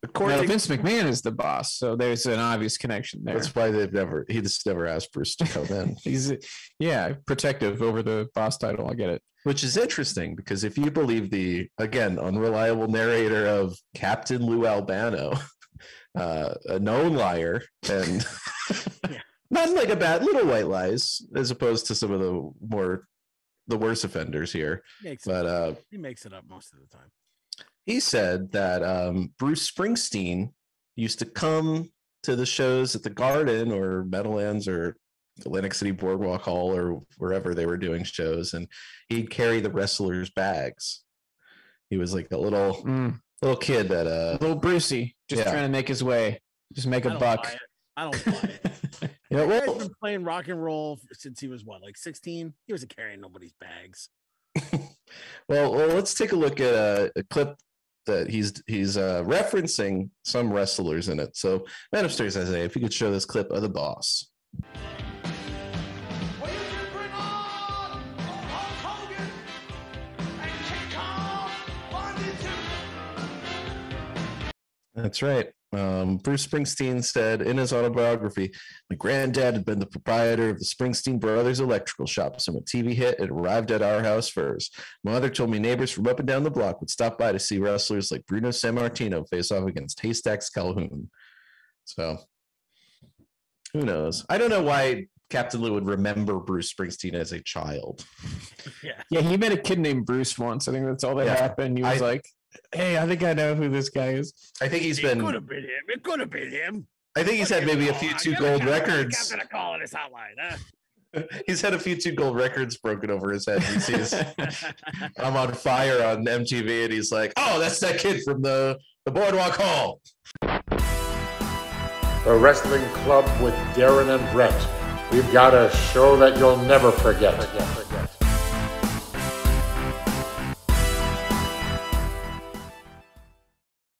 According, Vince McMahon is the boss, so there's an obvious connection there. That's why he just never asked Bruce to come in. He's protective over the boss title. I get it. Which is interesting because if you believe the, again, unreliable narrator of Captain Lou Albano, a known liar and not like a bad little white lies, as opposed to some of the worst offenders here. He makes it up most of the time. He said that Bruce Springsteen used to come to the shows at the Garden or Meadowlands or Atlantic City Boardwalk Hall or wherever they were doing shows, and he'd carry the wrestlers' bags. He was like a little kid that little Brucey, just trying to make his way, just make a buck. I don't buy it. He's been playing rock and roll since he was like 16. He wasn't carrying nobody's bags. well, let's take a look at a clip that he's referencing some wrestlers in it. So, Man Upstairs, Isaiah, if you could show this clip of the boss. That's right. Bruce Springsteen said in his autobiography, my granddad had been the proprietor of the Springsteen Brothers electrical shop. So when TV hit, it arrived at our house first. My mother told me neighbors from up and down the block would stop by to see wrestlers like Bruno Sammartino face off against Haystacks Calhoun. So who knows? I don't know why Captain Lou would remember Bruce Springsteen as a child. Yeah, he met a kid named Bruce once. I think that's all that happened. He was like, hey, I think I know who this guy is. I think it could have been him. It could have been him. I think he's had maybe a few two gold records. I'm gonna call it his hotline. Huh? He's had a few two gold records broken over his head. He sees I'm on fire on MTV, and he's like, "Oh, that's that kid from the Boardwalk Hall." The Wrestling Club with Darren and Brett. We've got a show that you'll never forget.